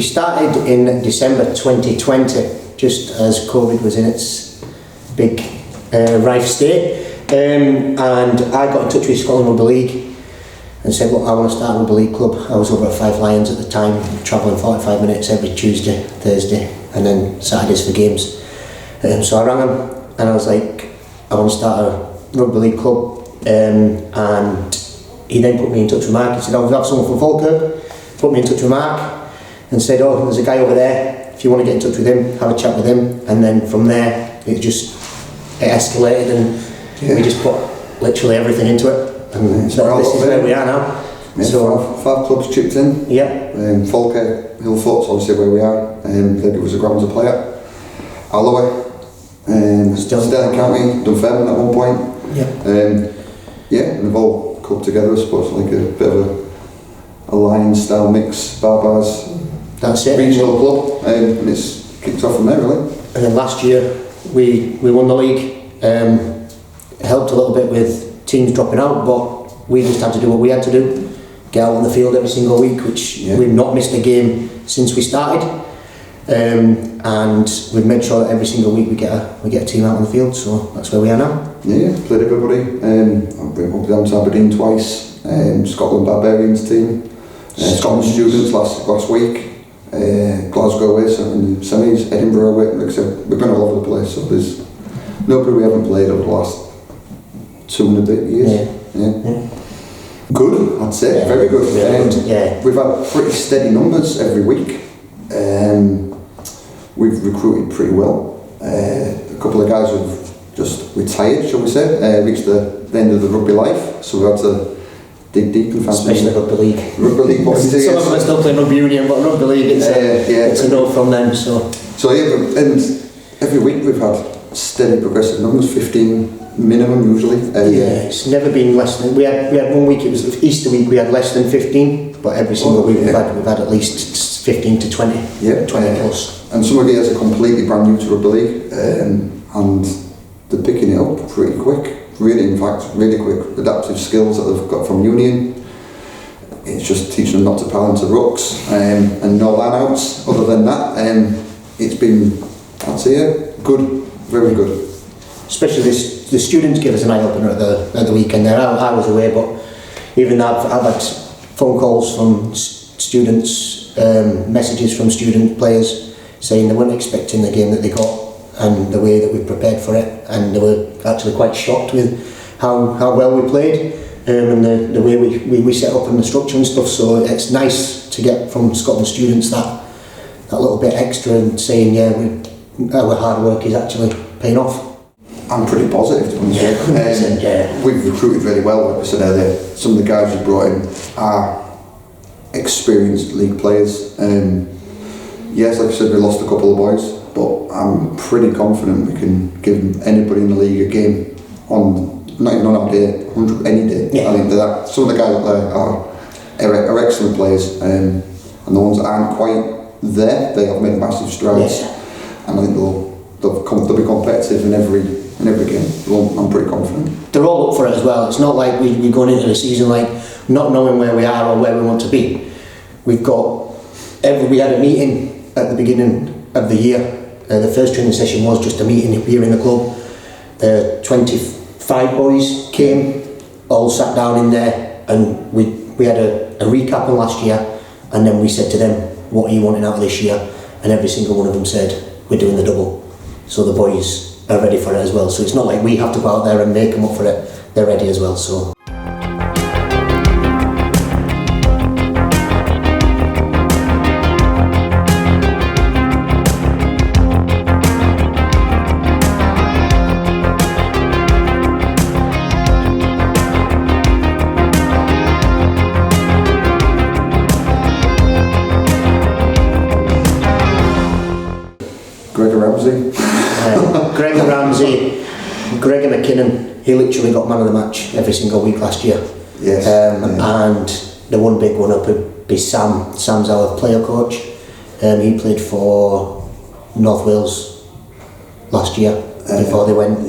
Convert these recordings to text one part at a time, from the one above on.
We started in December 2020, just as COVID was in its big rife state, and I got in touch with Scotland Rugby League and said, look, I want to start a rugby league club. I was over at Five Lions at the time, travelling 45 minutes every Tuesday, Thursday, and then Saturdays for games. So I rang him and I was like, I want to start a rugby league club, and he then put me in touch with Mark. He said, I've got someone from Falkirk, put me in touch with Mark and said, oh, there's a guy over there, if you want to get in touch with him, have a chat with him. And then from there it escalated, and we just put literally everything into it, and so this is where we are now. Yeah, so five clubs chipped in. Yeah. Falkirk, Hillfoots, obviously where we are, they give us a ground to play at. Alloy, Stirling County, Dunfermline at one point. Yeah. And they've all come together, I suppose, like a bit of a Lions style mix, barbars. That's it. Regional club, and it's kicked off from there really. And then last year we won the league. It helped a little bit with teams dropping out, but we just had to do what we had to do. Get out on the field every single week, which we've not missed a game since we started. And we've made sure that every single week we get a team out on the field, so that's where we are now. Yeah, played everybody. I've been up down to Aberdeen twice, Scotland Barbarians team, Scotland Students last week, Glasgow away, so in the semis, Edinburgh away. Like I said, we've been all over the place, so there's nobody we haven't played over the last 2 and a bit years. Yeah. Good, I'd say, very good. We've had pretty steady numbers every week. We've recruited pretty well. A couple of guys have just retired, shall we say, reached the end of the rugby life, so we had to dig deep and fancy. Especially rugby league. Rugby league boys. Some of them are still playing rugby union, but rugby league, it's a no from them. So and every week we've had steady progressive numbers, 15 minimum usually. It's never been less than. We had 1 week. It was Easter week. We had less than 15, but every single week we've had at least 15 to 20. 20 plus. And some of the guys are completely brand new to rugby league, and they're picking it up pretty quick. Really, in fact, really quick. Adaptive skills that they've got from union. It's just teaching them not to pile into rucks and no line-outs. Other than that, it's been, I'd say, good, very good. Especially the students give us an eye-opener at the weekend there. I was away, but even that, I've had phone calls from students, messages from student players saying they weren't expecting the game that they got and the way that we prepared for it, and they were actually quite shocked with how well we played, and the way we set up and the structure and stuff. So it's nice to get from Scotland students that little bit extra and saying our hard work is actually paying off. I'm pretty positive, to be honest. We've recruited very well, like I said earlier. Some of the guys we brought in are experienced league players. Yes, like I said, we lost a couple of boys, but I'm pretty confident we can give anybody in the league a game on, not even on our day, any day. I think that some of the guys up there are excellent players, and the ones that aren't quite there, they have made massive strides, and I think they'll be competitive in every game. Well, I'm pretty confident. They're all up for it as well. It's not like we're going into the season like not knowing where we are or where we want to be. We had a meeting at the beginning of the year. The first training session was just a meeting here in the club. 25 boys came, all sat down in there, and we had a recap on last year, and then we said to them, what are you wanting out of this year? And every single one of them said, we're doing the double. So the boys are ready for it as well. So it's not like we have to go out there and make them up for it. They're ready as well. So. Gregor McKinnon, he literally got man of the match every single week last year. And the one big one up would be Sam. Sam's our player coach. He played for North Wales last year before they went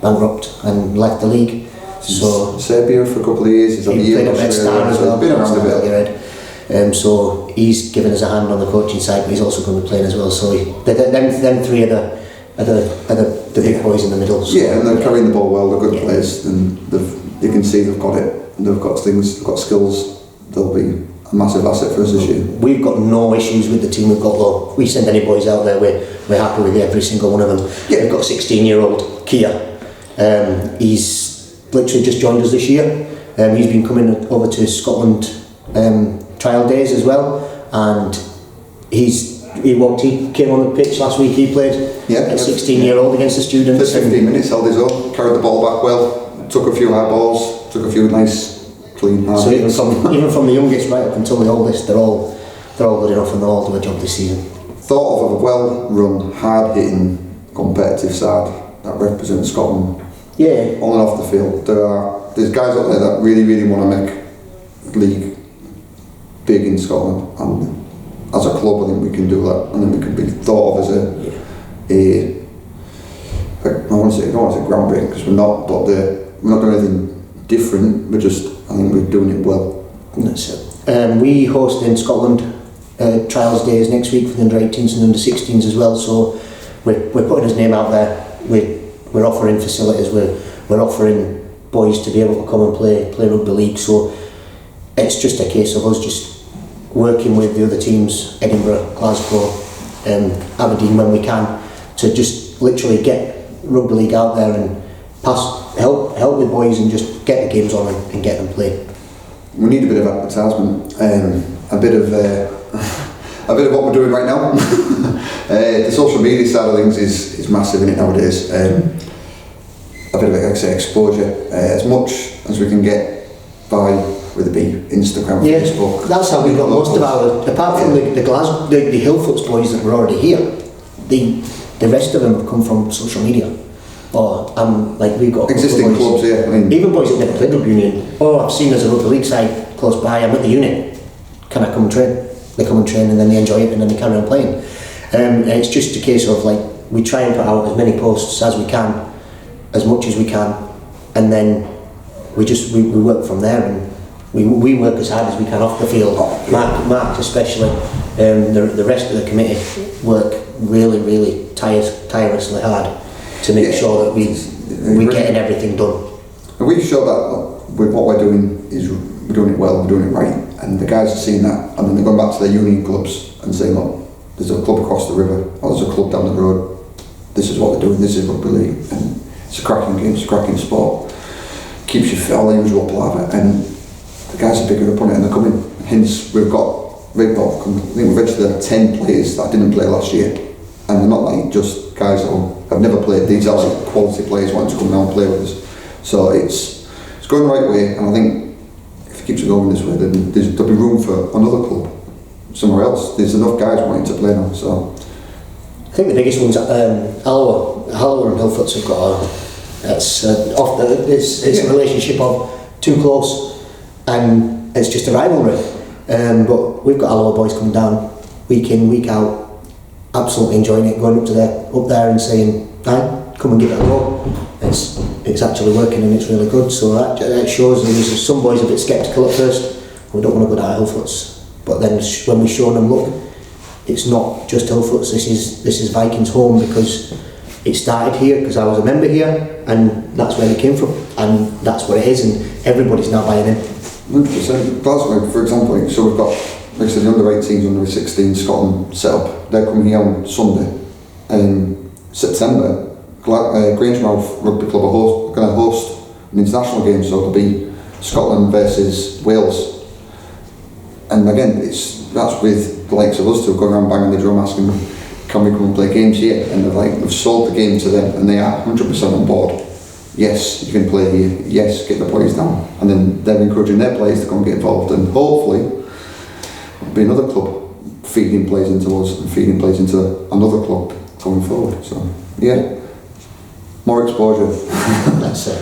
bankrupt and left the league. So Serbia for a couple of years. He played at Red Star as well. Been around a bit. So he's given us a hand on the coaching side, but he's also going to be playing as well. So them three are the big boys in the middle. So, and they're carrying the ball well. They're good players, and you can see they've got it. They've got things. They've got skills. They'll be a massive asset for us this year. We've got no issues with the team we've got though. We send any boys out there, we're happy with every single one of them. We've got 16-year-old Kia. He's literally just joined us this year. He's been coming over to Scotland trial days as well, and he came on the pitch last week. He played at 16-year-old against the students. For 15 minutes, held his own, carried the ball back well, took a few high balls, took a few nice clean hard hits. Even from the youngest right up until the oldest, they're all good enough and they'll all do a job this season. Thought of a well-run, hard-hitting, competitive side that represents Scotland. Yeah. On and off the field. There's guys out there that really, really want to make league big in Scotland, and as a club I think we can do that, and then we can be thought of as I don't want to say groundbreaking, because we're not, but we're not doing anything different, I think we're doing it well. That's it. We host in Scotland trials days next week for the under 18s and under 16s as well, so we're putting his name out there. We're offering facilities, we're offering boys to be able to come and play rugby league, so it's just a case of us just working with the other teams, Edinburgh, Glasgow, Aberdeen when we can, to just literally get rugby league out there and help with boys and just get the games on and get them played. We need a bit of advertisement, a bit of what we're doing right now. The social media side of things is massive in it nowadays. A bit of, like I say, exposure, as much as we can get by with Instagram, Facebook. That's how we got most of our, apart from the Glasgow, the Hillfoots boys that were already here, the rest of them have come from social media. We've got existing clubs here. Even boys that never played rugby union. I've seen there's a rugby league side close by, I'm at the unit. Can I come and train? They come and train and then they enjoy it and then they carry on playing. And it's just a case of we try and put out as many posts as we can, as much as we can, and then we work from there, and we work as hard as we can off the field. Mark especially, the rest of the committee work really, really tirelessly hard to make sure that we're getting everything done. And we show that with what we're doing is we're doing it well, we're doing it right, and the guys are seeing that, and then they're going back to their union clubs and saying, look, there's a club across the river, or there's a club down the road, this is what they're doing, this is rugby league, and it's a cracking game, it's a cracking sport, keeps you fit, all the usual palaver, and the guys are picking up on it and they're coming. Hence we've registered 10 players that didn't play last year, and they're not just guys that have never played, these are quality players wanting to come down and play with us. So it's going the right way, and I think if it keeps going this way, then there'll be room for another club somewhere else. There's enough guys wanting to play now. So I think the biggest ones, Hallower and Hillfoots have got it's a relationship of too close, and it's just a rivalry. But we've got Hallower boys coming down week in, week out, absolutely enjoying it, going up there and saying, "Hi, come and give it a go." It's actually working and it's really good. So that shows there's some boys a bit sceptical at first. We don't want to go down Hillfoots, but then when we show them, look, it's not just Hillfoots. This is Vikings home because it started here because I was a member here, and that's where it came from, and that's what it is, and everybody's now buying in. 100%. Glasgow, for example, so we've got, like I said, the under 18s, under 16 Scotland set up. They're coming here on Sunday. In September, Grangemouth Rugby Club are going to host an international game, so it'll be Scotland versus Wales. And again, that's with the likes of us two going around banging the drum asking them, can we come and play games here? And they've sold the game to them, and they are 100% on board. Yes, you can play here. Yes, get the boys down. And then they're encouraging their players to come and get involved, and hopefully there'll be another club feeding players into us and feeding players into another club going forward. So yeah, more exposure. That's it.